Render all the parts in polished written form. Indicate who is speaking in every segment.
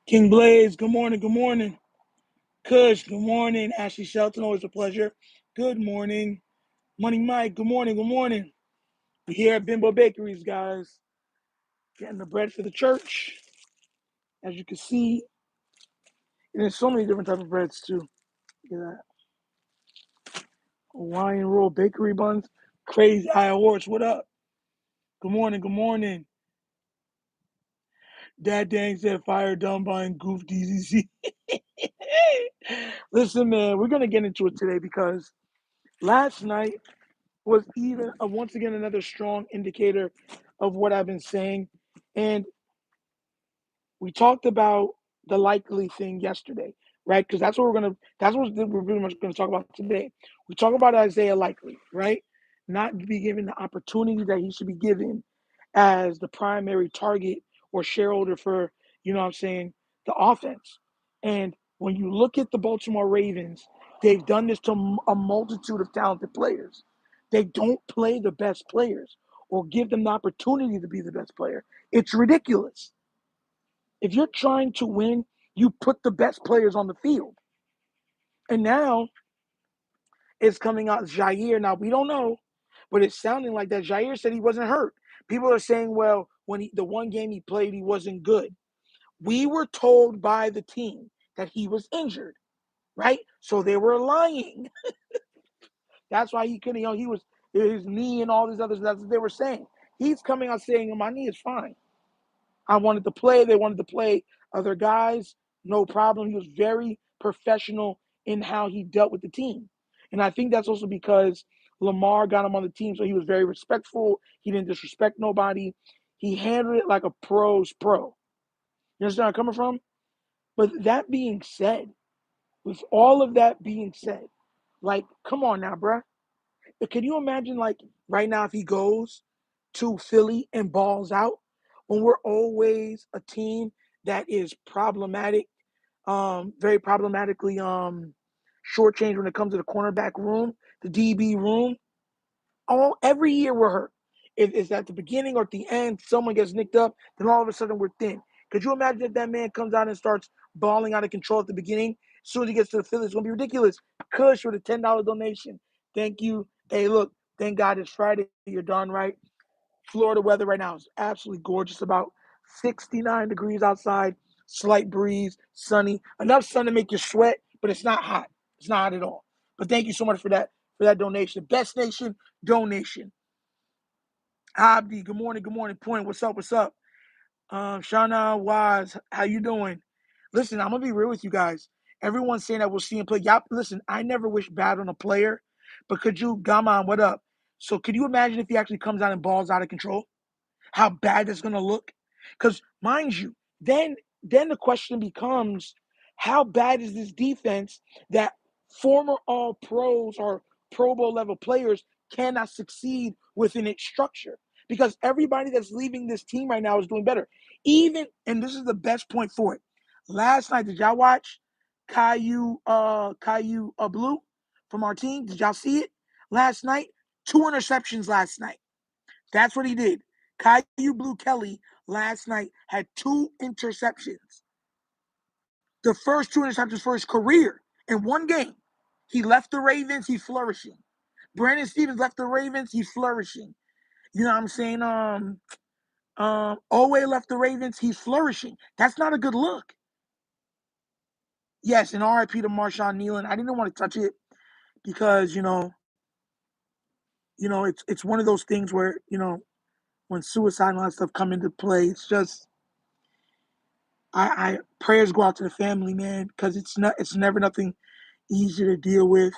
Speaker 1: King Blaze, good morning, good morning. Kush, good morning. Ashley Shelton, always a pleasure. Good morning. Money Mike, good morning, good morning. We're here at Bimbo Bakeries, guys. Getting the bread for the church. As you can see, and there's so many different types of breads too. Look at that. Hawaiian roll bakery buns. Crazy Eye Horse, what up? Good morning, good morning. Dad Dang said fire done by Goof DZC. Listen, man, we're gonna get into it today because last night was even once again another strong indicator of what I've been saying. And we talked about the likely thing yesterday, right? Because that's what we're pretty much gonna talk about today. We talk about Isaiah Likely, right? Not be given the opportunity that he should be given as the primary target or shareholder for, what I'm saying, the offense. And when you look at the Baltimore Ravens, they've done this to a multitude of talented players. They don't play the best players or give them the opportunity to be the best player. It's ridiculous. If you're trying to win, you put the best players on the field. And now it's coming out Jair. Now we don't know, but it's sounding like that Jair said he wasn't hurt. People are saying, well, the one game he played, he wasn't good. We were told by the team that he was injured, right? So they were lying. That's why he couldn't, he was his knee and all these others. That's what they were saying. He's coming out saying, my knee is fine. I wanted to play. They wanted to play other guys. No problem. He was very professional in how he dealt with the team. And I think that's also because Lamar got him on the team, so he was very respectful. He didn't disrespect nobody. He handled it like a pro's pro. You understand where I'm coming from? But that being said, with all of that being said, like, come on now, bruh. Can you imagine, like, right now if he goes to Philly and balls out when we're always a team that is problematic, very problematically shortchanged when it comes to the cornerback room, the DB room. Every year we're hurt. If it's at the beginning or at the end, someone gets nicked up, then all of a sudden we're thin. Could you imagine if that man comes out and starts balling out of control at the beginning? As soon as he gets to the Phillies, it's gonna be ridiculous. Kush with a $10 donation. Thank you. Hey, look, thank God it's Friday. You're darn right. Florida weather right now is absolutely gorgeous. About 69 degrees outside, slight breeze, sunny. Enough sun to make you sweat, but it's not hot. It's not hot at all. But thank you so much for that donation. Best nation donation. Abdi, good morning, good morning. Point, what's up, what's up? Shana Wise, how you doing? Listen, I'm gonna be real with you guys. Everyone's saying that we'll see him play. Y'all, listen, I never wish bad on a player, but could you, Gaman, what up? So could you imagine if he actually comes out and balls out of control? How bad that's gonna look? Because mind you, then the question becomes, how bad is this defense that former all pros or Pro Bowl level players cannot succeed within its structure? Because everybody that's leaving this team right now is doing better. Even, and this is the best point for it. Last night, did y'all watch Caillou Blue from our team? Did y'all see it? Last night, 2 interceptions last night. That's what he did. Caillou Blue Kelly last night had 2 interceptions. The first 2 interceptions for his career in one game. He left the Ravens, he's flourishing. Brandon Stevens left the Ravens, he's flourishing. You know what I'm saying? Owe left the Ravens, he's flourishing. That's not a good look. Yes, and RIP to Marshawn Nealon. I didn't want to touch it because, it's one of those things where, when suicide and all that stuff come into play, it's just I prayers go out to the family, man, because it's never nothing easy to deal with.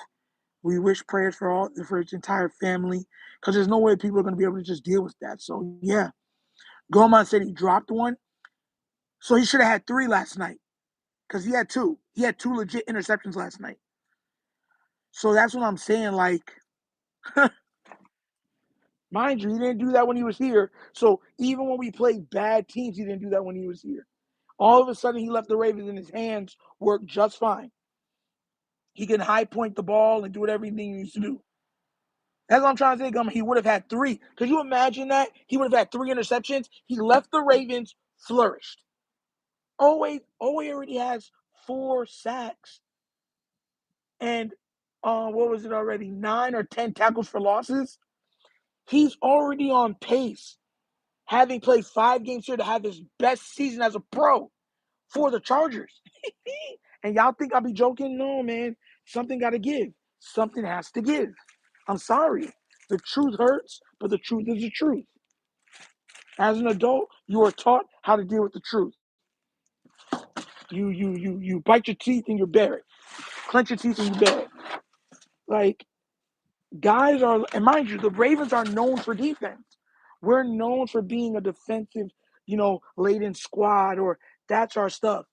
Speaker 1: We wish prayers for its entire family, because there's no way people are going to be able to just deal with that. So yeah, Goman said he dropped one, so he should have had 3 last night, because he had 2. He had 2 legit interceptions last night. So that's what I'm saying. Like, mind you, he didn't do that when he was here. So even when we played bad teams, he didn't do that when he was here. All of a sudden, he left the Ravens and his hands worked just fine. He can high point the ball and do whatever he needs to do. That's what I'm trying to say, he would have had 3. Could you imagine that? He would have had 3 interceptions. He left the Ravens, flourished. Owe already has 4 sacks and what was it already? 9 or 10 tackles for losses. He's already on pace, having played 5 games here, to have his best season as a pro for the Chargers. And y'all think I'll be joking? No, man. Something got to give. Something has to give. I'm sorry. The truth hurts, but the truth is the truth. As an adult, you are taught how to deal with the truth. You bite your teeth and you bear it. Clench your teeth and you bear it. Like, guys are, and mind you, the Ravens are known for defense. We're known for being a defensive, laden squad, or that's our stuff.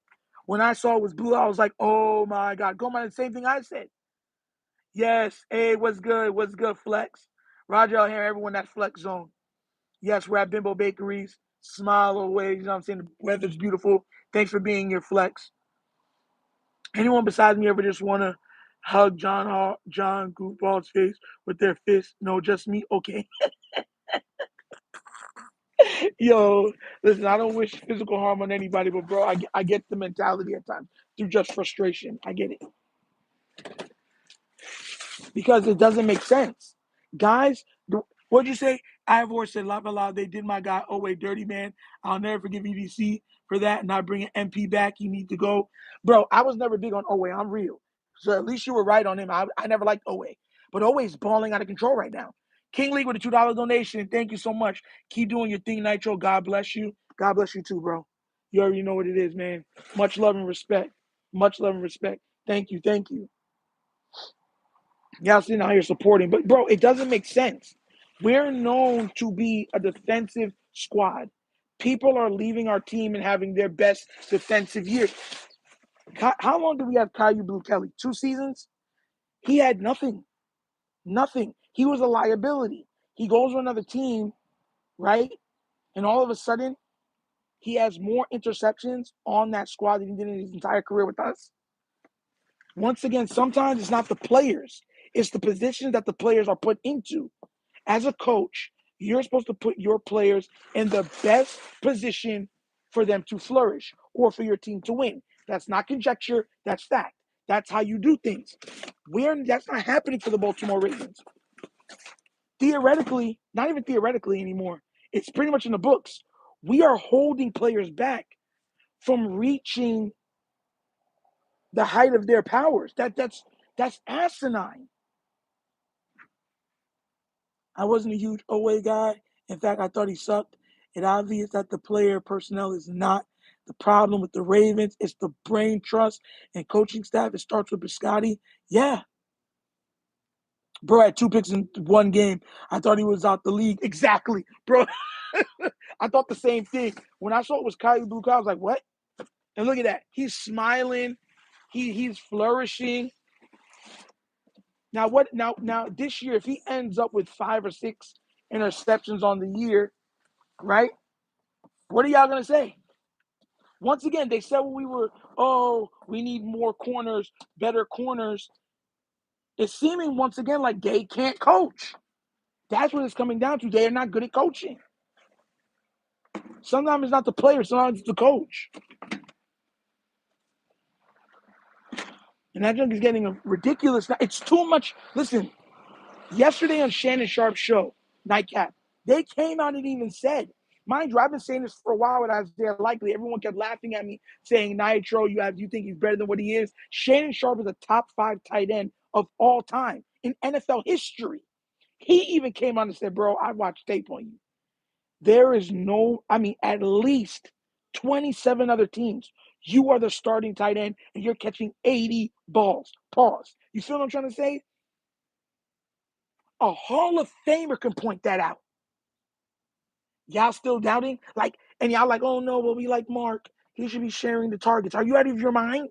Speaker 1: When I saw it was blue, I was like, oh my God. Go on, the same thing I said. Yes, hey, what's good? What's good, Flex? Roger out here, everyone that's Flex Zone. Yes, we're at Bimbo Bakeries. Smile away, you know what I'm saying? The weather's beautiful. Thanks for being here, Flex. Anyone besides me ever just want to hug John Goofball's face with their fist? No, just me? Okay. Yo, listen, I don't wish physical harm on anybody, but bro, I get the mentality at times through just frustration. I get it. Because it doesn't make sense. Guys, what'd you say? Ivor said, la, they did my guy Owe dirty, man. I'll never forgive EDC for that. Not bringing MP back. He need to go. Bro, I was never big on Owe. I'm real. So at least you were right on him. I never liked Owe. But Owe's balling out of control right now. King League with a $2 donation. Thank you so much. Keep doing your thing, Nitro. God bless you. God bless you too, bro. You already know what it is, man. Much love and respect. Much love and respect. Thank you. Thank you. Y'all sitting out here supporting, but bro, it doesn't make sense. We're known to be a defensive squad. People are leaving our team and having their best defensive years. How long did we have Caillou Blue Kelly? 2 seasons? He had nothing. Nothing. He was a liability. He goes to another team, right? And all of a sudden, he has more interceptions on that squad than he did in his entire career with us. Once again, sometimes it's not the players. It's the positions that the players are put into. As a coach, you're supposed to put your players in the best position for them to flourish or for your team to win. That's not conjecture. That's fact. That's how you do things. That's not happening for the Baltimore Ravens. Theoretically, not even theoretically anymore. It's pretty much in the books. We are holding players back from reaching the height of their powers. That's asinine. I wasn't a huge Owe guy. In fact, I thought he sucked. It's obvious that the player personnel is not the problem with the Ravens. It's the brain trust and coaching staff. It starts with Biscotti. Yeah. Bro had 2 picks in one game. I thought he was out the league. Exactly. Bro, I thought the same thing. When I saw it was Caillou Blue, I was like, what? And look at that. He's smiling. He's flourishing. Now what? Now this year, if he ends up with 5 or 6 interceptions on the year, right? What are y'all gonna say? Once again, they said when we need more corners, better corners. It's seeming once again like they can't coach. That's what it's coming down to. They are not good at coaching. Sometimes it's not the player, sometimes it's the coach. And that junk is getting ridiculous. It's too much. Listen, yesterday on Shannon Sharp's show, Nightcap, they came out and even said, mind you, I've been saying this for a while with Isaiah Likely. Everyone kept laughing at me, saying, Nitro, you think he's better than what he is? Shannon Sharp is a top 5 tight end of all time in NFL history. He even came on and said, bro, I watched tape on you. There is at least 27 other teams. You are the starting tight end, and you're catching 80 balls. Pause. You see what I'm trying to say? A Hall of Famer can point that out. Y'all still doubting? And y'all like, oh no, but we like Mark. He should be sharing the targets. Are you out of your mind?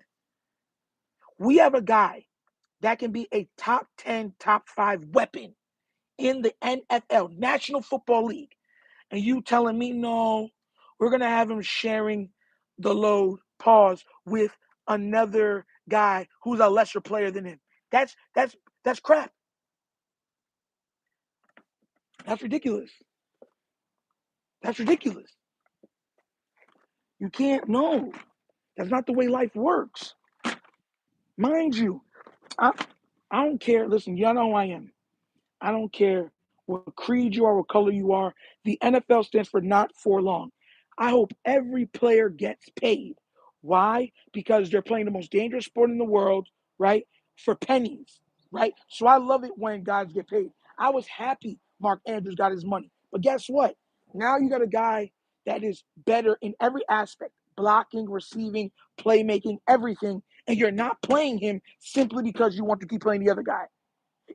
Speaker 1: We have a guy that can be a top 10, top 5 weapon in the NFL, National Football League. And you telling me, no, we're going to have him sharing the load, pause, with another guy who's a lesser player than him. That's crap. That's ridiculous. That's ridiculous. You can't know. That's not the way life works. Mind you, I, I don't care. Listen, y'all know who I am. I don't care what creed you are, what color you are. The NFL stands for not for long. I hope every player gets paid. Why? Because they're playing the most dangerous sport in the world, right? For pennies, right? So I love it when guys get paid. I was happy Mark Andrews got his money. But guess what? Now you got a guy that is better in every aspect blocking, receiving, playmaking, everything. And you're not playing him simply because you want to keep playing the other guy.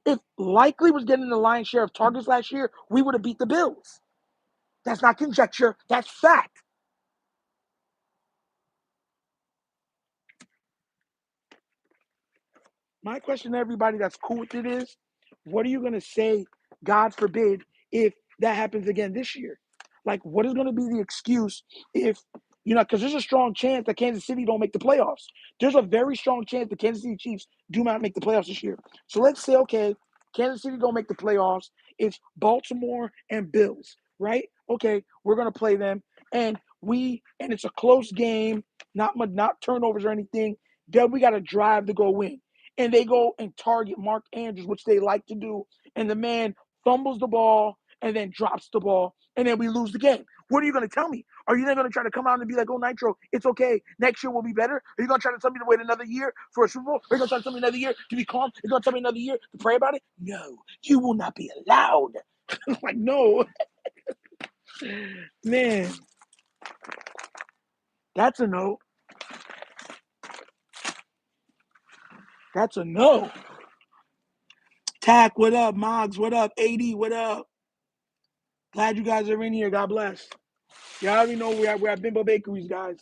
Speaker 1: If Likely was getting the lion's share of targets last year, we would have beat the Bills. That's not conjecture, that's fact. My question to everybody that's cool with it is, what are you going to say, God forbid, if that happens again this year? Like, what is going to be the excuse if, because there's a strong chance that Kansas City don't make the playoffs. There's a very strong chance the Kansas City Chiefs do not make the playoffs this year. So let's say, okay, Kansas City don't make the playoffs. It's Baltimore and Bills, right? Okay, we're going to play them. And it's a close game, not turnovers or anything. Then we got to drive to go win and they go and target Mark Andrews, which they like to do, and the man fumbles the ball and then drops the ball, and then we lose the game. What are you going to tell me? Are you then going to try to come out and be like, oh, Nitro, it's okay. Next year will be better? Are you going to try to tell me to wait another year for a Super Bowl? Are you going to try to tell me another year to be calm? Are you going to tell me another year to pray about it? No, you will not be allowed. Like, no. Man, that's a no. That's a no. Tack, what up? Moggs, what up? AD, what up? Glad you guys are in here. God bless. You already know we're at Bimbo Bakeries, guys.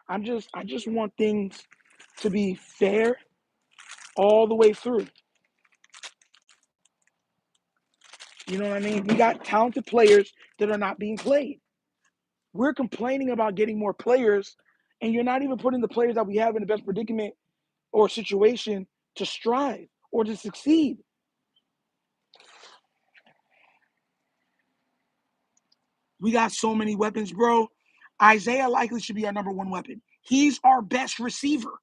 Speaker 1: I just want things to be fair all the way through. You know what I mean? We got talented players that are not being played. We're complaining about getting more players, and you're not even putting the players that we have in the best predicament or situation to strive or to succeed. We got so many weapons, bro. Isaiah Likely should be our number one weapon. He's our best receiver.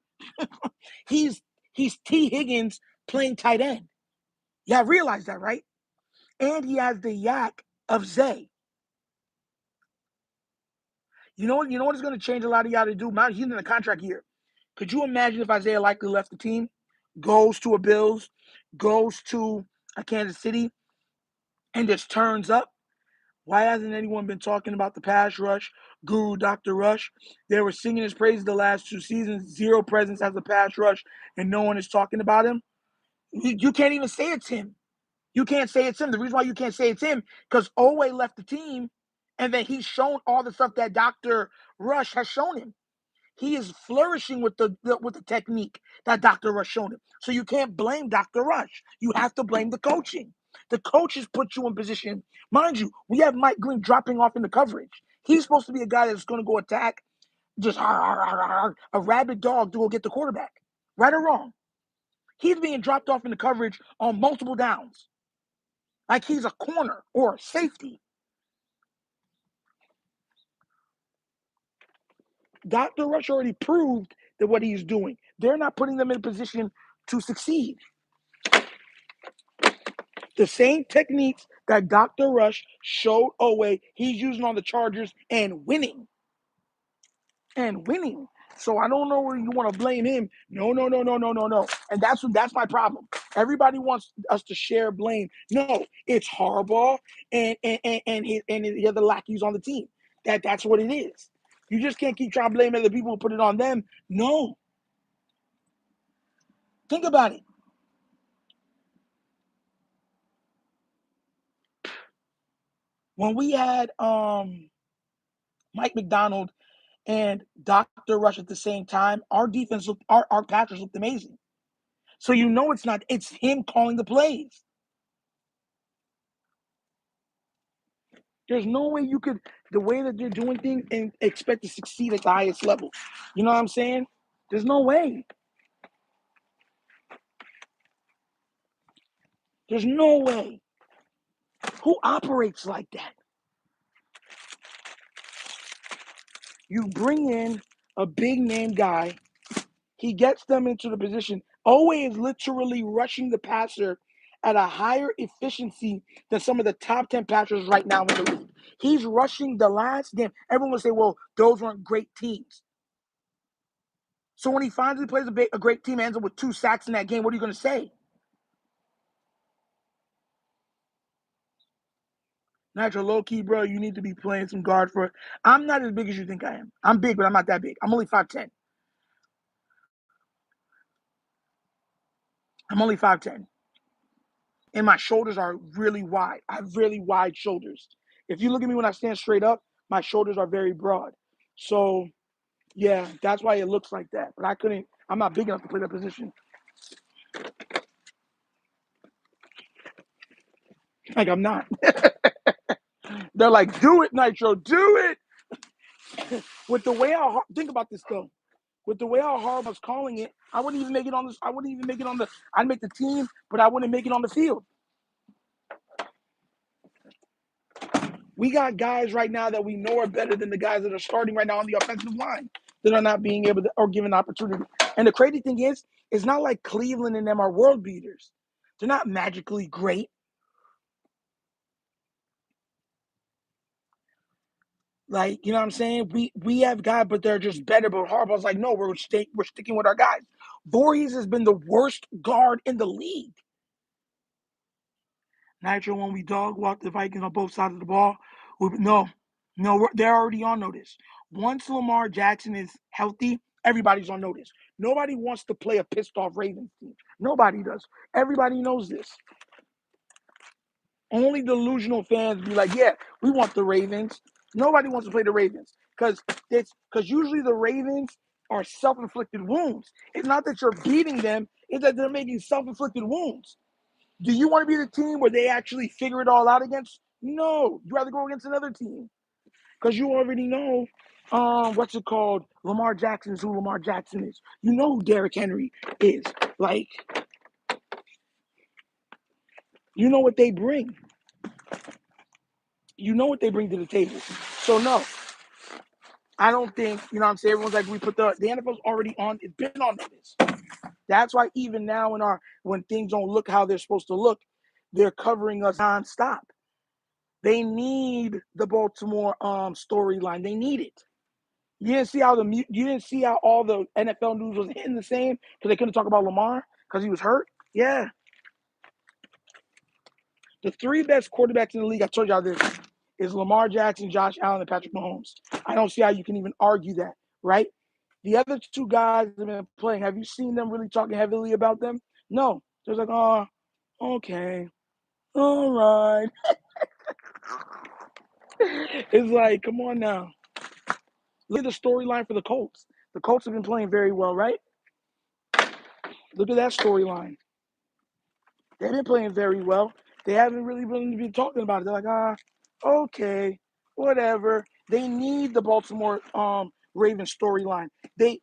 Speaker 1: he's he's T. Higgins playing tight end. Yeah, realize that, right? And he has the yak of Zay. You know what is going to change a lot of y'all to do? Now he's in a contract year. Could you imagine if Isaiah Likely left the team, goes to a Bills, goes to a Kansas City, and just turns up? Why hasn't anyone been talking about the pass rush, Guru Dr. Rush? They were singing his praises the last 2 seasons, zero presence as a pass rush, and no one is talking about him. You can't even say it's him. You can't say it's him. The reason why you can't say it's him, because Owe left the team, and then he's shown all the stuff that Dr. Rush has shown him. He is flourishing with the technique that Dr. Rush showed him. So you can't blame Dr. Rush. You have to blame the coaching. The coaches put you in position. Mind you, we have Mike Green dropping off in the coverage. He's supposed to be a guy that's going to go attack, just a rabid dog to go get the quarterback. Right or wrong? He's being dropped off in the coverage on multiple downs. Like he's a corner or a safety. Dr. Rush already proved that what he's doing. They're not putting them in a position to succeed. The same techniques that Dr. Rush showed Owe, he's using on the Chargers and winning. And winning. So I don't know where you want to blame him. No, no, no, no, no, no, no. And that's my problem. Everybody wants us to share blame. No, it's Harbaugh and the other lackeys on the team. That's what it is. You just can't keep trying to blame other people and put it on them. No. Think about it. When we had Mike McDonald and Dr. Rush at the same time, our defense looked our Packers looked amazing. So it's him calling the plays. There's no way you could the way that they're doing things and expect to succeed at the highest level. You know what I'm saying? There's no way. There's no way. Who operates like that? You bring in a big name guy. He gets them into the position. Owe is literally rushing the passer at a higher efficiency than some of the top 10 passers right now in the league. He's rushing the last game. Everyone will say, well, those weren't great teams. So when he finally plays a great team, ends up with 2 sacks in that game, what are you going to say? Nitro, low-key, bro, you need to be playing some guard for it. I'm not as big as you think I am. I'm big, but I'm not that big. I'm only 5'10". I'm only 5'10". And my shoulders are really wide. I have really wide shoulders. If you look at me when I stand straight up, my shoulders are very broad. So, yeah, that's why it looks like that. But I'm not big enough to play that position. Like, I'm not. They're like, do it, Nitro, do it. With the way think about this, though. With the way how Harbaugh was calling it, I wouldn't even make it on this. I wouldn't even make it on the. I'd make the team, but I wouldn't make it on the field. We got guys right now that we know are better than the guys that are starting right now on the offensive line that are not being able to or given opportunity. And the crazy thing is, it's not like Cleveland and them are world beaters. They're not magically great. Like, you know what I'm saying? We have guys, but they're just better. But Harbaugh's like, no, we're sticking with our guys. Voorhees has been the worst guard in the league. Nitro, when we dog walk the Vikings on both sides of the ball, no, they're already on notice. Once Lamar Jackson is healthy, everybody's on notice. Nobody wants to play a pissed off Ravens team. Nobody does. Everybody knows this. Only delusional fans be like, yeah, we want the Ravens. Nobody wants to play the Ravens because usually the Ravens are self-inflicted wounds. It's not that you're beating them; it's that they're making self-inflicted wounds. Do you want to be the team where they actually figure it all out against? No, you rather go against another team because you already know what's it called? Lamar Jackson is who Lamar Jackson is. You know who Derrick Henry is. Like, you know what they bring. You know what they bring to the table. So no, I don't think, you know what I'm saying? Everyone's like, we put the NFL's already on, it's been on notice. That's why even now when things don't look how they're supposed to look, they're covering us nonstop. They need the Baltimore storyline. They need it. You didn't see how all the NFL news was hitting the same because they couldn't talk about Lamar because he was hurt. Yeah, the 3 best quarterbacks in the league, I told y'all this, is Lamar Jackson, Josh Allen, and Patrick Mahomes. I don't see how you can even argue that, right? The other 2 guys have been playing. Have you seen them really talking heavily about them? No. They're like, oh, okay, all right. It's like, come on now. Look at the storyline for the Colts. The Colts have been playing very well, right? Look at that storyline. They've been playing very well. They haven't really been talking about it. They're like, okay, whatever. They need the Baltimore Ravens storyline. They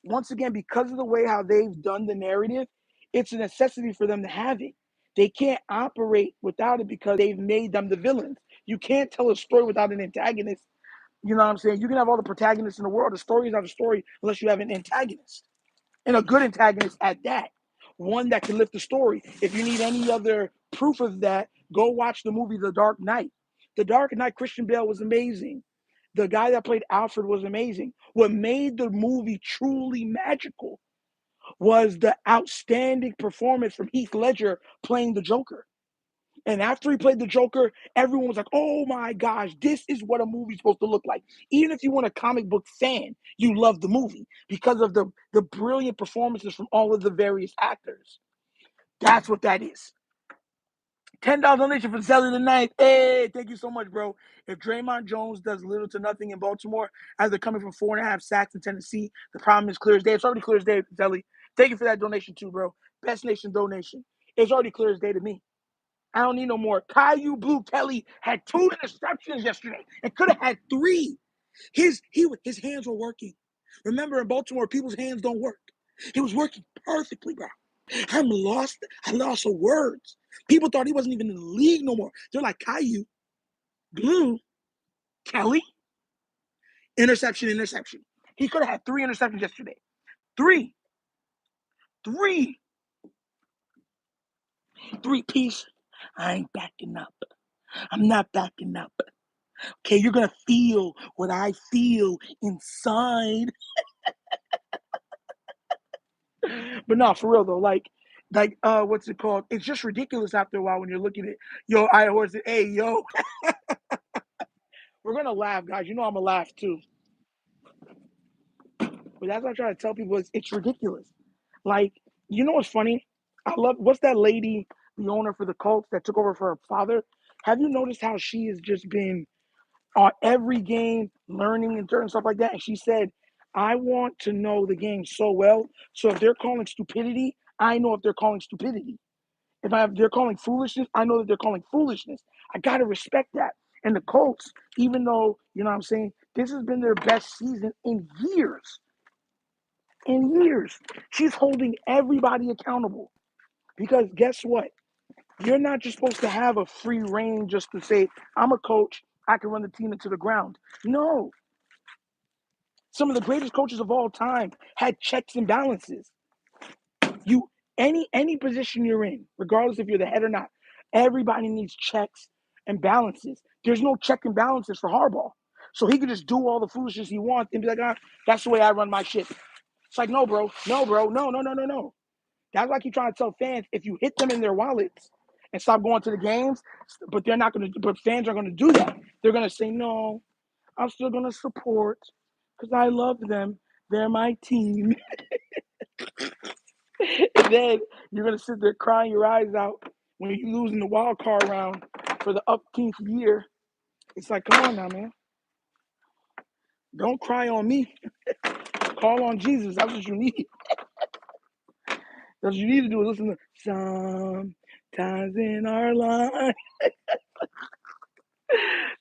Speaker 1: once again, because of the way how they've done the narrative, it's a necessity for them to have it. They can't operate without it because they've made them the villains. You can't tell a story without an antagonist. You know what I'm saying? You can have all the protagonists in the world. The story is not a story unless you have an antagonist. And a good antagonist at that. One that can lift the story. If you need any other proof of that, go watch the movie The Dark Knight. The Dark Knight, Christian Bale was amazing. The guy that played Alfred was amazing. What made the movie truly magical was the outstanding performance from Heath Ledger playing the Joker. And after he played the Joker, everyone was like, oh my gosh, this is what a movie's supposed to look like. Even if you weren't a comic book fan, you loved the movie because of the brilliant performances from all of the various actors. That's what that is. $10 donation for Zelly tonight. Hey, thank you so much, bro. If Draymond Jones does little to nothing in Baltimore, as they're coming from 4.5 sacks in Tennessee, the problem is clear as day. It's already clear as day, Zelly. Thank you for that donation too, bro. Best nation donation. It's already clear as day to me. I don't need no more. Caillou Blue Kelly had 2 interceptions yesterday and could have had 3. His hands were working. Remember, in Baltimore, people's hands don't work. It was working perfectly, bro. I lost for words. People thought he wasn't even in the league no more. They're like, Caillou Blue Kelly? Interception, interception. He could have had 3 interceptions yesterday. 3. 3. 3-piece. I ain't backing up. I'm not backing up. Okay, you're going to feel what I feel inside. But no, for real though, what's it called? It's just ridiculous after a while when you're looking at, yo, I always say, hey, yo, we're going to laugh, guys. You know I'm going to laugh too. But that's what I try to tell people. It's ridiculous. Like, you know what's funny? What's that lady, the owner for the Colts that took over for her father? Have you noticed how she has just been on every game, learning and certain stuff like that? And she said, I want to know the game so well. So if they're calling stupidity, I know if they're calling stupidity. If they're calling foolishness, I know that they're calling foolishness. I got to respect that. And the Colts, even though, you know what I'm saying, this has been their best season in years. In years. She's holding everybody accountable. Because guess what? You're not just supposed to have a free reign just to say, I'm a coach, I can run the team into the ground. No. Some of the greatest coaches of all time had checks and balances. You any position you're in, regardless if you're the head or not, everybody needs checks and balances. There's no check and balances for Harbaugh. So he could just do all the foolishness he wants and be like, that's the way I run my shit. It's like, no, bro. No, bro. No, no, no, no, no. That's why I keep trying to tell fans, if you hit them in their wallets and stop going to the games, but fans are gonna do that. They're gonna say, no, I'm still gonna support because I love them. They're my team. And then you're gonna sit there crying your eyes out when you lose in the wild card round for the upteenth year. It's like, come on now, man. Don't cry on me. Call on Jesus. That's what you need. That's what you need to do is listen to sometimes in our life.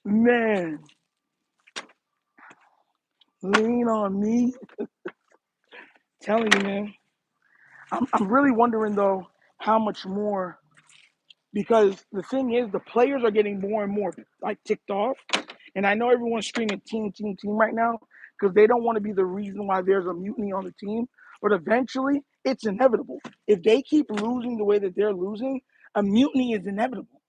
Speaker 1: Man, lean on me. Telling you, man. I'm really wondering though how much more, because the thing is the players are getting more and more like ticked off. And I know everyone's screaming team, team, team right now because they don't want to be the reason why there's a mutiny on the team. But eventually, it's inevitable. If they keep losing the way that they're losing, a mutiny is inevitable.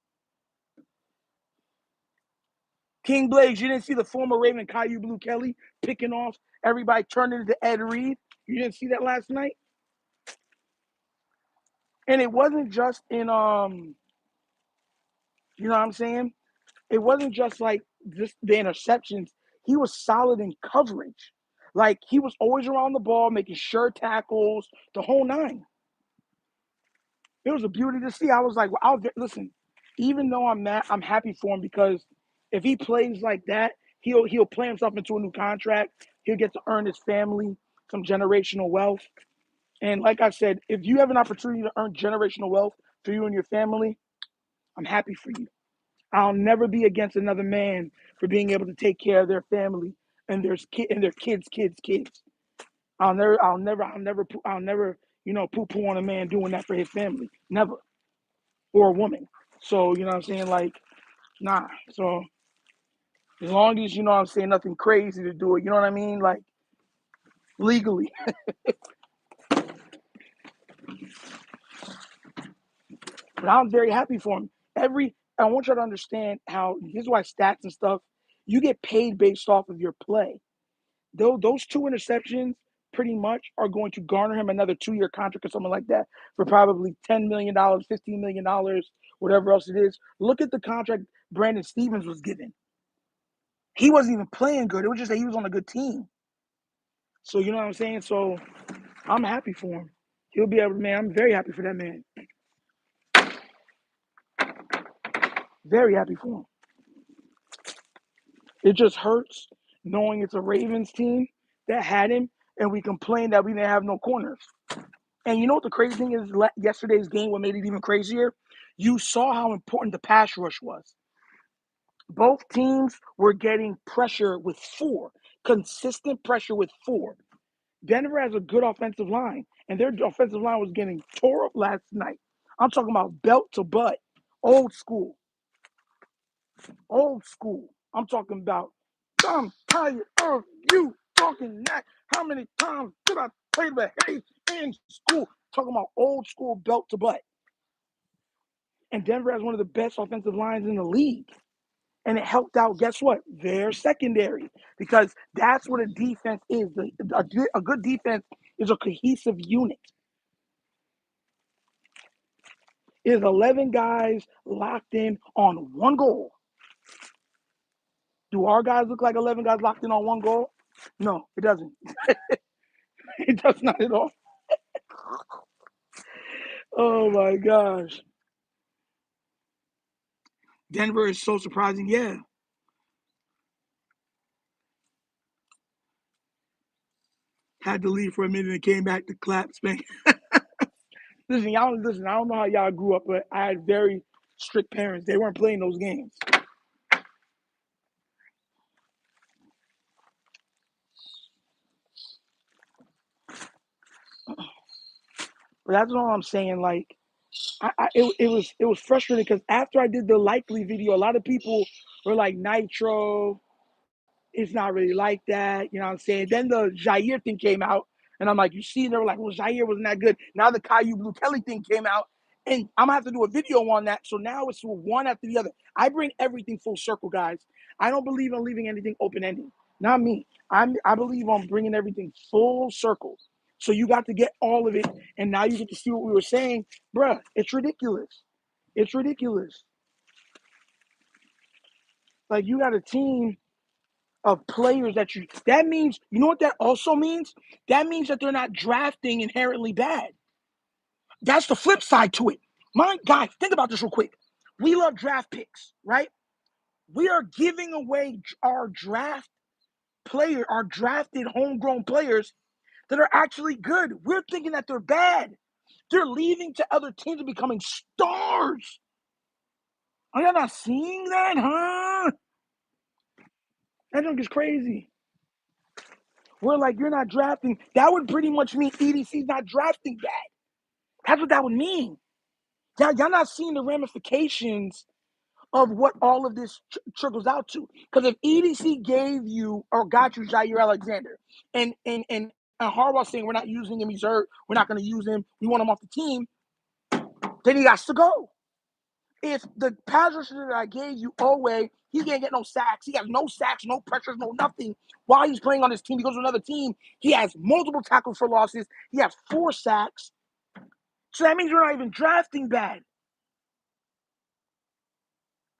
Speaker 1: King Blaze, you didn't see the former Raven Caillou Blue Kelly picking off everybody, turning into Ed Reed? You didn't see that last night? And it wasn't just in you know what I'm saying? It wasn't just like just the interceptions. He was solid in coverage. Like he was always around the ball, making sure tackles, the whole nine. It was a beauty to see. I was like, well, listen. Even though I'm mad, I'm happy for him because if he plays like that, he'll play himself into a new contract. He'll get to earn his family some generational wealth. And like I said, if you have an opportunity to earn generational wealth for you and your family, I'm happy for you. I'll never be against another man for being able to take care of their family and their kids. I'll never, poo-poo on a man doing that for his family. Never. Or a woman. So, you know what I'm saying? Like, nah. So, as long as, you know what I'm saying, nothing crazy to do it, you know what I mean? Like, legally. But I'm very happy for him. I want you to understand how, this is why stats and stuff, you get paid based off of your play. Those 2 interceptions pretty much are going to garner him another 2-year contract or something like that for probably $10 million, $15 million, whatever else it is. Look at the contract Brandon Stevens was given. He wasn't even playing good. It was just that he was on a good team. So, you know what I'm saying? So, I'm happy for him. He'll be able to, man, I'm very happy for that man. Very happy for him. It just hurts knowing it's a Ravens team that had him, and we complained that we didn't have no corners. And you know what the crazy thing is? Yesterday's game, what made it even crazier? You saw how important the pass rush was. Both teams were getting pressure with 4, consistent pressure with 4. Denver has a good offensive line, and their offensive line was getting tore up last night. I'm talking about belt to butt, old school. Old school. I'm talking about I'm tired of you talking that. How many times did I play the hay in school? Talking about old school belt to butt. And Denver has one of the best offensive lines in the league. And it helped out, guess what? Their secondary. Because that's what a defense is. A good defense is a cohesive unit. It is 11 guys locked in on one goal. Do our guys look like 11 guys locked in on one goal? No, it doesn't. It does not at all. Oh my gosh. Denver is so surprising. Yeah. Had to leave for a minute and came back to clap spank. Listen, I don't know how y'all grew up, but I had very strict parents. They weren't playing those games. But that's all I'm saying. Like, it was frustrating because after I did the likely video, a lot of people were like, Nitro, it's not really like that. You know what I'm saying? Then the Jair thing came out, and I'm like, you see, and they were like, well, Jair wasn't that good. Now the Caillou Blue Kelly thing came out, and I'm gonna have to do a video on that. So now it's one after the other. I bring everything full circle, guys. I don't believe in leaving anything open ended. Not me. I believe on bringing everything full circle. So you got to get all of it, and now you get to see what we were saying, bruh. It's ridiculous. It's ridiculous. Like you got a team of players that means, you know what that also means? That means that they're not drafting inherently bad. That's the flip side to it. My guys, think about this real quick. We love draft picks, right? We are giving away our drafted homegrown players that are actually good. We're thinking that they're bad. They're leaving to other teams and becoming stars. Are y'all not seeing that, huh? That junk is crazy. We're like, you're not drafting. That would pretty much mean EDC's not drafting bad. That's what that would mean. Y'all not seeing the ramifications of what all of this trickles out to. Because if EDC gave you or got you Jair Alexander, and Harbaugh saying we're not using him, he's hurt, we're not going to use him, we want him off the team, then he has to go. If the pass rusher that I gave you, Owe, he can't get no sacks. He has no sacks, no pressures, no nothing. While he's playing on his team, he goes to another team. He has multiple tackles for losses. He has 4 sacks. So that means you're not even drafting bad.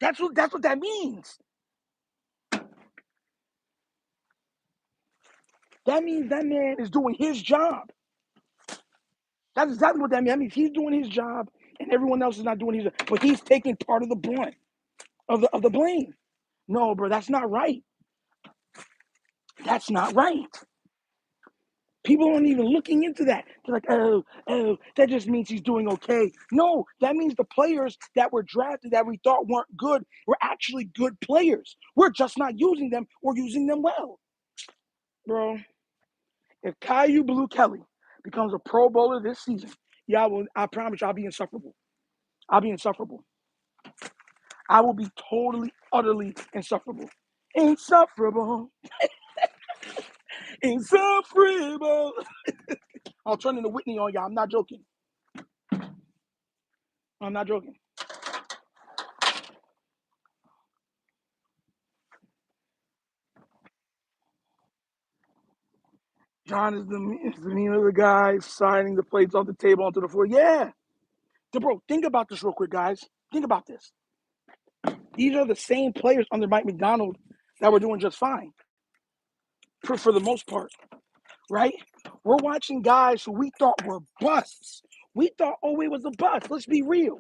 Speaker 1: That's what that means. That means that man is doing his job. That's exactly what that means. That means he's doing his job and everyone else is not doing his job. But he's taking part of the brunt of the blame. No, bro, that's not right. That's not right. People aren't even looking into that. They're like, oh, that just means he's doing okay. No, that means the players that were drafted that we thought weren't good were actually good players. We're just not using them or using them well. Bro, if Caillou Blue Kelly becomes a Pro Bowler this season, I promise you, I'll be insufferable. I'll be insufferable. I will be totally, utterly insufferable. Insufferable. Insufferable. I'll turn into Whitney on y'all. I'm not joking. I'm not joking. John is the name of the guy signing the plates off the table onto the floor. Yeah. Bro, think about this real quick, guys. Think about this. These are the same players under Mike McDonald that were doing just fine for the most part, right? We're watching guys who we thought were busts. We thought Owe was a bust. Let's be real.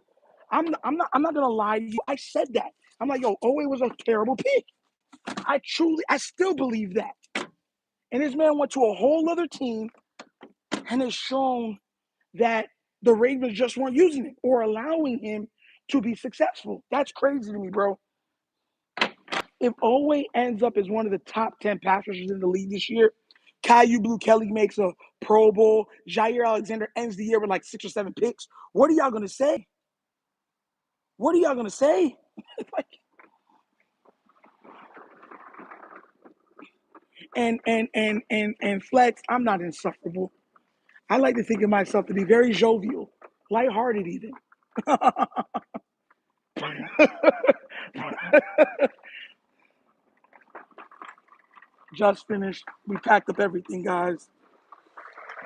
Speaker 1: I'm not gonna lie to you. I said that. I'm like, yo, Owe was a terrible pick. I still believe that. And this man went to a whole other team and has shown that the Ravens just weren't using him or allowing him to be successful. That's crazy to me, bro. If Owe ends up as one of the top 10 pass rushers in the league this year, Caillou Blue Kelly makes a Pro Bowl, Jair Alexander ends the year with like 6 or 7 picks, what are y'all going to say? What are y'all going to say? Like, and Flex, I'm not insufferable. I like to think of myself to be very jovial, lighthearted even. Just finished. We packed up everything, guys.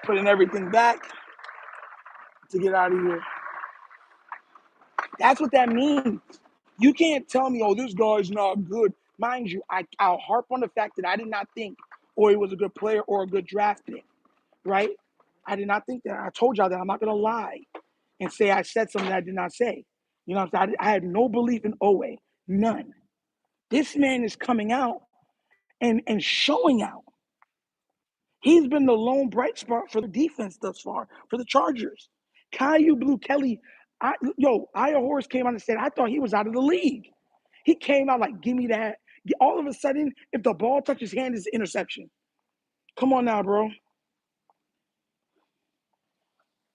Speaker 1: Putting everything back to get out of here. That's what that means. You can't tell me, oh, this guy's not good. Mind you, I'll harp on the fact that I did not think or he was a good player or a good draft pick, right? I did not think that. I told y'all that I'm not going to lie and say I said something that I did not say. You know what I'm saying? I had no belief in Owe, none. This man is coming out and showing out. He's been the lone bright spot for the defense thus far, for the Chargers. Caillou Blue Kelly, Aya Horse came out and said, I thought he was out of the league. He came out like, give me that. All of a sudden, if the ball touches his hand, it's an interception. Come on now, bro.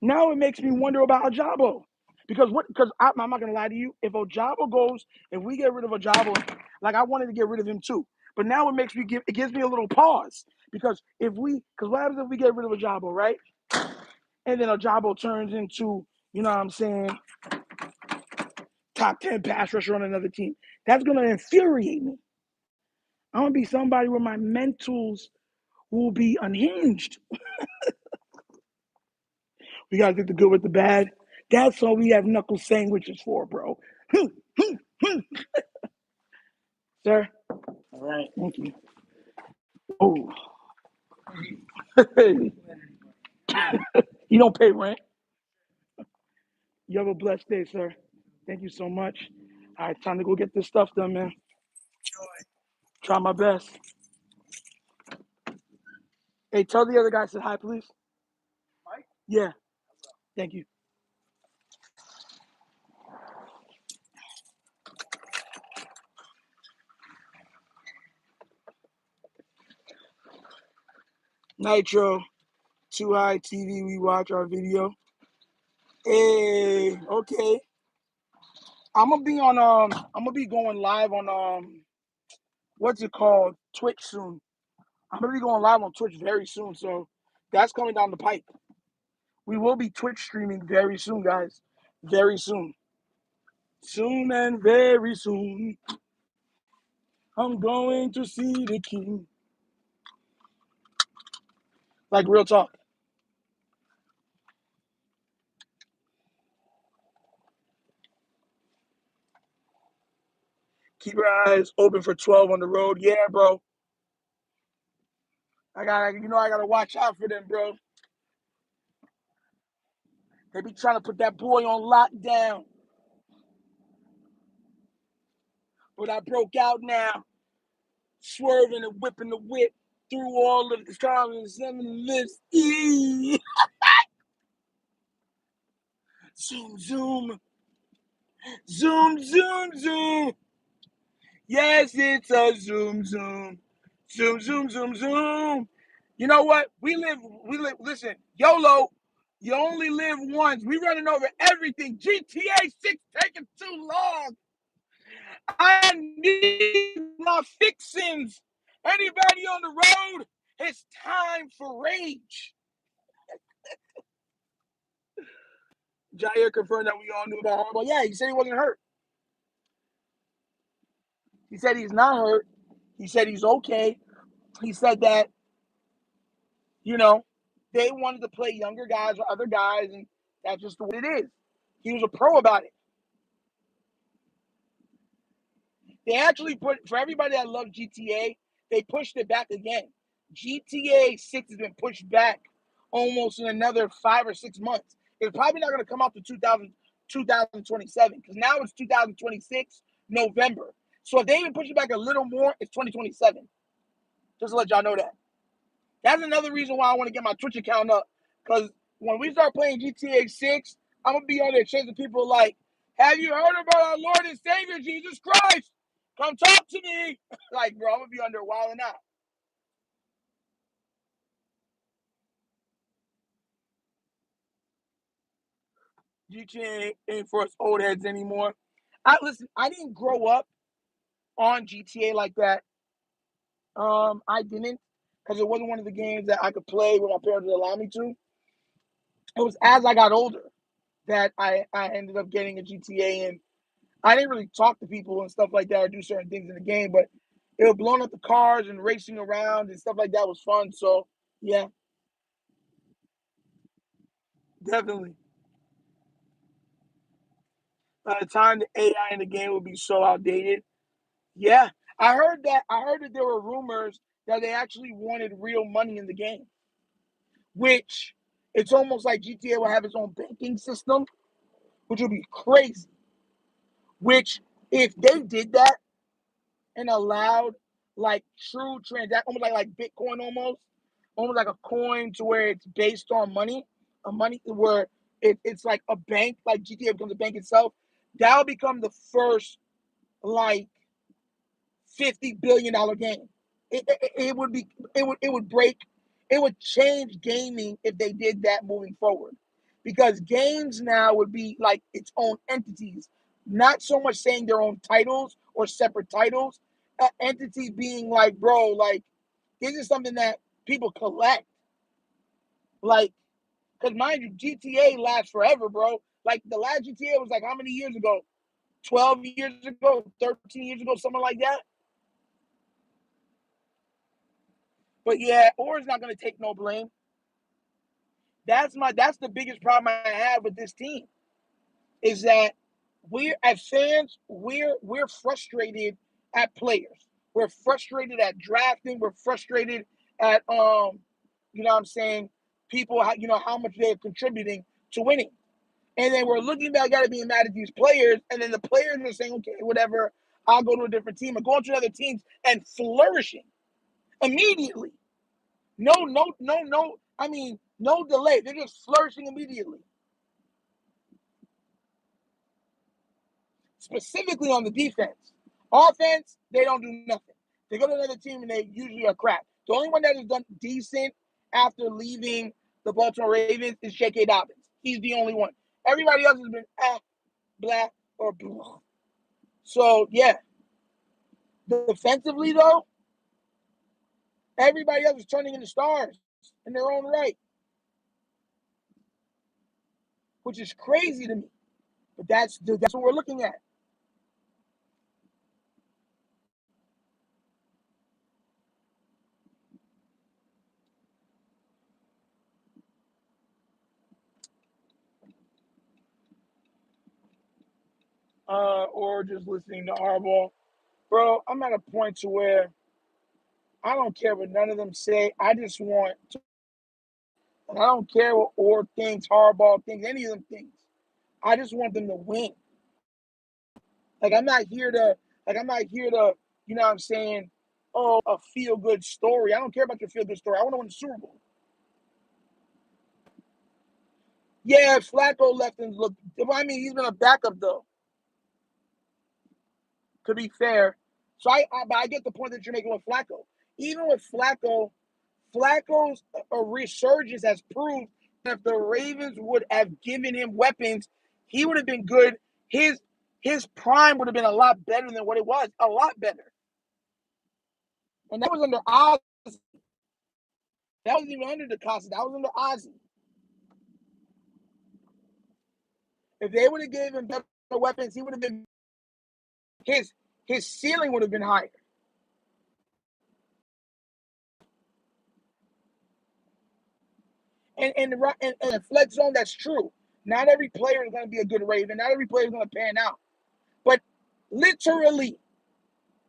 Speaker 1: Now it makes me wonder about Ojabo. Because I'm not gonna lie to you, if Ojabo goes, if we get rid of Ojabo, like I wanted to get rid of him too. But now it gives me a little pause. Because what happens if we get rid of Ojabo, right? And then Ojabo turns into, you know what I'm saying, top 10 pass rusher on another team. That's gonna infuriate me. I'm gonna be somebody where my mentals will be unhinged. We gotta take the good with the bad. That's all we have knuckle sandwiches for, bro. Sir? All right, thank you. Oh, you don't pay rent. You have a blessed day, sir. Thank you so much. All right, time to go get this stuff done, man. Try my best. Hey, tell the other guy I said hi, please. Mike? Yeah. Thank you. Nitro, Too High TV, we watch our video. Hey, okay. I'm gonna be going live on what's it called? Twitch soon. I'm gonna be going live on Twitch very soon, so that's coming down the pipe. We will be Twitch streaming very soon, guys. Very soon. Soon and very soon. I'm going to see the king. Like real talk. Keep your eyes open for 12 on the road. Yeah, bro. I gotta watch out for them, bro. They be trying to put that boy on lockdown. But I broke out now, swerving and whipping the whip through all of the comments and the lips. Zoom, zoom. Zoom, zoom, zoom. Yes, it's a zoom, zoom. Zoom, zoom, zoom, zoom. You know what? Listen, YOLO, you only live once. We running over everything. GTA 6 taking too long. I need my fixins. Anybody on the road? It's time for rage. Jair confirmed that we all knew about Harbaugh. Yeah, he said he wasn't hurt. He said he's not hurt. He said he's okay. He said that, you know, they wanted to play younger guys or other guys, and that's just the way it is. He was a pro about it. They actually for everybody that loved GTA, they pushed it back again. GTA 6 has been pushed back almost in another 5 or 6 months. It's probably not going to come out to 2027 because now it's 2026 November. So if they even push it back a little more, it's 2027. Just to let y'all know that. That's another reason why I want to get my Twitch account up. Because when we start playing GTA 6, I'm going to be on there chasing people like, have you heard about our Lord and Savior, Jesus Christ? Come talk to me. Like, bro, I'm going to be on there wilding out. GTA ain't for us old heads anymore. Listen, I didn't grow up on GTA like that. I didn't. because it wasn't one of the games that I could play when my parents would allow me to. It was as I got older that I ended up getting a GTA, and I didn't really talk to people and stuff like that or do certain things in the game, but it was blowing up the cars and racing around and stuff like that was fun. So yeah, definitely. By the time the AI in the game would be so outdated. Yeah. I heard that there were rumors that they actually wanted real money in the game, which it's almost like GTA will have its own banking system, which would be crazy. Which if they did that and allowed like true transaction, almost like Bitcoin, almost like a coin to where it's based on money, a money where it's like a bank, like GTA becomes a bank itself. That'll become the first like $50 billion game. It would be it would break it would change gaming if they did that moving forward, because games now would be like its own entities, not so much saying their own titles or separate titles. Entities being like, bro, like this is something that people collect, like, because mind you, GTA lasts forever, bro. Like the last GTA was like how many years ago? 12 years ago, 13 years ago, something like that. But yeah, Orr's not gonna take no blame. That's the biggest problem I have with this team, is that we're as fans, we're frustrated at players. We're frustrated at drafting. We're frustrated at you know what I'm saying, people, how much they're contributing to winning. And then we're looking back at it being mad at these players, and then the players are saying, okay, whatever, I'll go to a different team and going to other teams and flourishing immediately. No, no, no, no. I mean, no delay. They're just flourishing immediately. Specifically on the defense. Offense, they don't do nothing. They go to another team and they usually are crap. The only one that has done decent after leaving the Baltimore Ravens is J.K. Dobbins. He's the only one. Everybody else has been blah, or blah. So, yeah. Defensively, though, everybody else is turning into stars in their own right, which is crazy to me. But that's what we're looking at. Or just listening to Harbaugh. Bro, I'm at a point to where I don't care what none of them say. I just want to, and I don't care what Orr thinks, Harbaugh thinks, any of them things. I just want them to win. Like I'm not here to, you know what I'm saying, oh, a feel good story. I don't care about your feel good story. I want to win the Super Bowl. Yeah, Flacco left and look. I mean, he's been a backup though, to be fair. So but I get the point that you're making with Flacco. Even with Flacco's resurgence has proved that if the Ravens would have given him weapons, he would have been good. His prime would have been a lot better than what it was, a lot better. And that was under Oz. That wasn't even under DeCosta. That was under Ozzy. If they would have given him better weapons, he would have been his his ceiling would have been higher. And the flex zone, that's true. Not every player is going to be a good Raven. Not every player is going to pan out. But literally,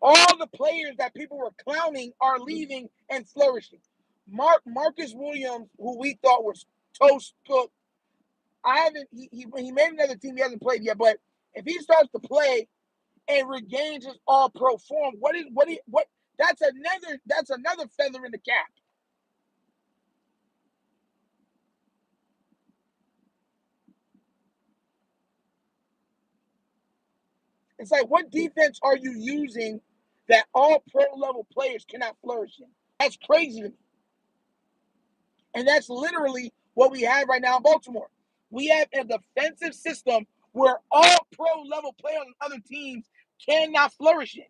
Speaker 1: all the players that people were clowning are leaving and flourishing. Marcus Williams, who we thought was toast cooked, I haven't. He made another team. He hasn't played yet. But if he starts to play and regains his All Pro form, what? That's another feather in the cap. It's like, what defense are you using that all pro level players cannot flourish in? That's crazy to me. And that's literally what we have right now in Baltimore. We have a defensive system where all pro level players on other teams cannot flourish in.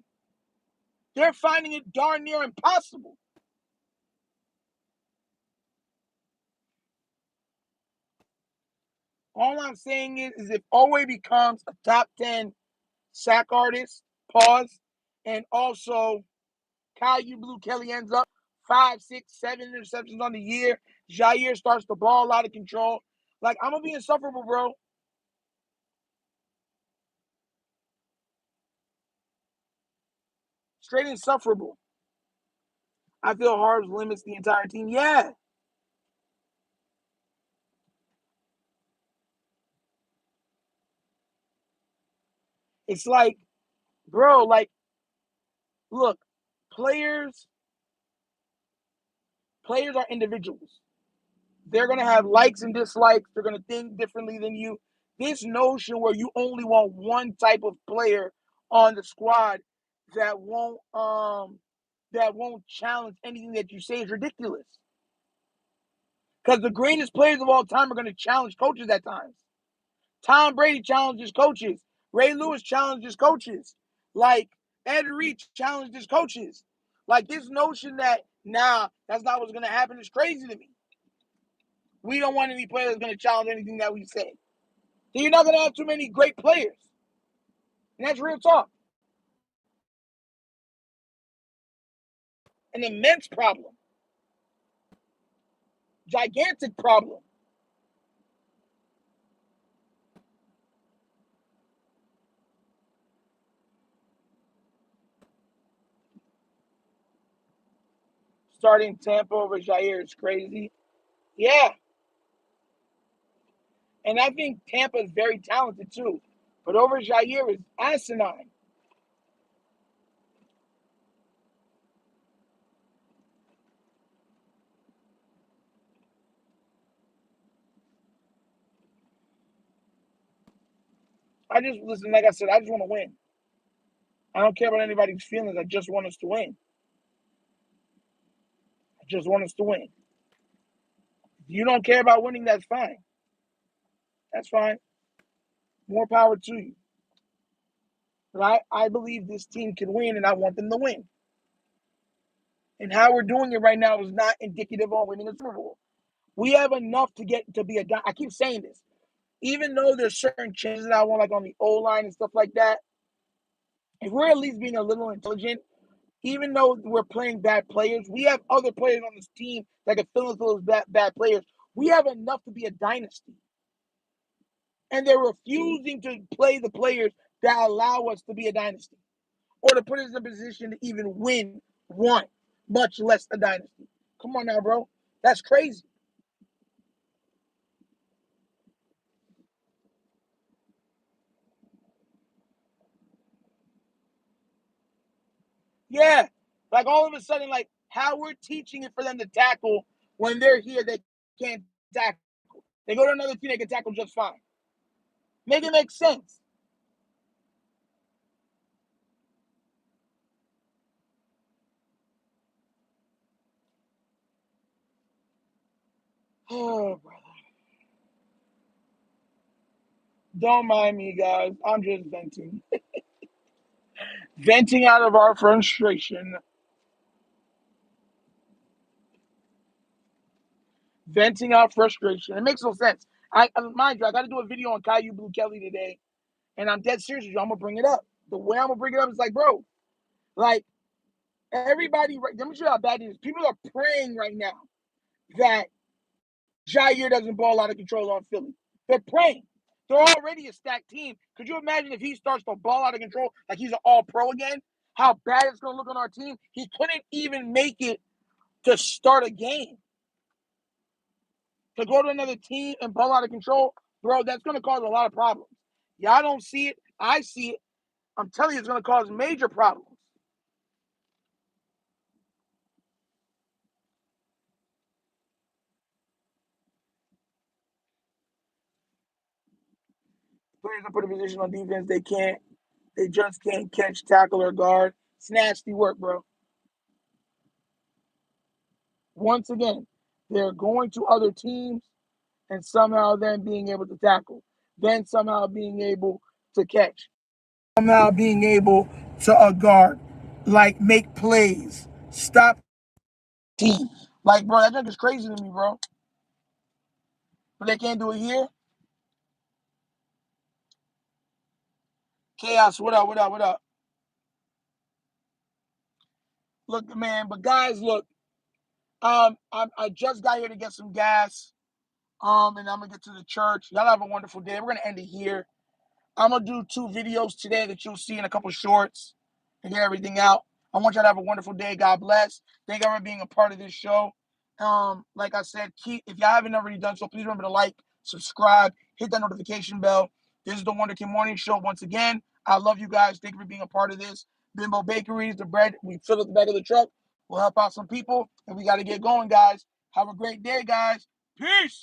Speaker 1: They're finding it darn near impossible. All I'm saying is if Owe becomes a top 10 sack artist, pause, and also Caillou Blue Kelly ends up 5, 6, 7 interceptions on the year, Jair starts the ball out of control. Like, I'm going to be insufferable, bro. Straight insufferable. I feel Harv's limits the entire team. Yeah. It's like, bro, like, look, players players are individuals. They're gonna have likes and dislikes. They're gonna think differently than you. This notion where you only want one type of player on the squad that won't challenge anything that you say is ridiculous. Because the greatest players of all time are going to challenge coaches at times. Tom Brady challenges coaches. Ray Lewis challenges coaches. Like Ed Reed challenges coaches. Like this notion that that's not what's going to happen is crazy to me. We don't want any player that's going to challenge anything that we say. So you're not going to have too many great players. And that's real talk. An immense problem. Gigantic problem. Starting Tampa over Jair is crazy. Yeah. And I think Tampa is very talented too. But over Jair is asinine. I just listen, like I said, I just want to win. I don't care about anybody's feelings. I just want us to win. I just want us to win. If you don't care about winning, that's fine. That's fine. More power to you. But I believe this team can win, and I want them to win. And how we're doing it right now is not indicative of winning a Super Bowl. We have enough to get to be a. I keep saying this, even though there's certain changes that I want, like on the O line and stuff like that. If we're at least being a little intelligent, even though we're playing bad players, we have other players on this team that can fill in those bad players. We have enough to be a dynasty. And they're refusing to play the players that allow us to be a dynasty or to put us in a position to even win one, much less a dynasty. Come on now, bro. That's crazy. Yeah. Like all of a sudden, like how we're teaching it for them to tackle when they're here, they can't tackle. They go to another team, they can tackle just fine. Make it make sense. Oh, brother. Don't mind me, guys. I'm just venting. Venting out of our frustration. Venting out frustration. It makes no sense. Mind you, I got to do a video on Caillou Blue Kelly today, and I'm dead serious with you. I'm gonna bring it up. The way I'm gonna bring it up is like, bro, like everybody. Let me show you how bad it is. People are praying right now that Jair doesn't ball out of control on Philly. They're praying. They're already a stacked team. Could you imagine if he starts to ball out of control like he's an all-pro again? How bad it's gonna look on our team. He couldn't even make it to start a game. To go to another team and ball out of control, bro, that's going to cause a lot of problems. Y'all don't see it. I see it. I'm telling you, it's going to cause major problems. Players are put in position on defense. They just can't catch, tackle, or guard. It's nasty work, bro. Once again, they're going to other teams and somehow then being able to tackle, then somehow being able to catch, somehow being able to guard, like make plays, stop team. Like, bro, that junk is crazy to me, bro. But they can't do it here. Chaos, what up, what up, what up? Look, man, but guys, look, I just got here to get some gas. And I'm gonna get to the church. Y'all have a wonderful day. We're gonna end it here. I'm gonna do 2 videos today that you'll see in a couple shorts and get everything out. I want y'all to have a wonderful day. God bless. Thank y'all for being a part of this show. Like I said, if y'all haven't already done so, please remember to like, subscribe, hit that notification bell. This is the Wunderkind Morning Show. Once again, I love you guys. Thank you for being a part of this. Bimbo Bakeries, the bread we fill at the back of the truck. We'll help out some people, and we got to get going, guys. Have a great day, guys. Peace.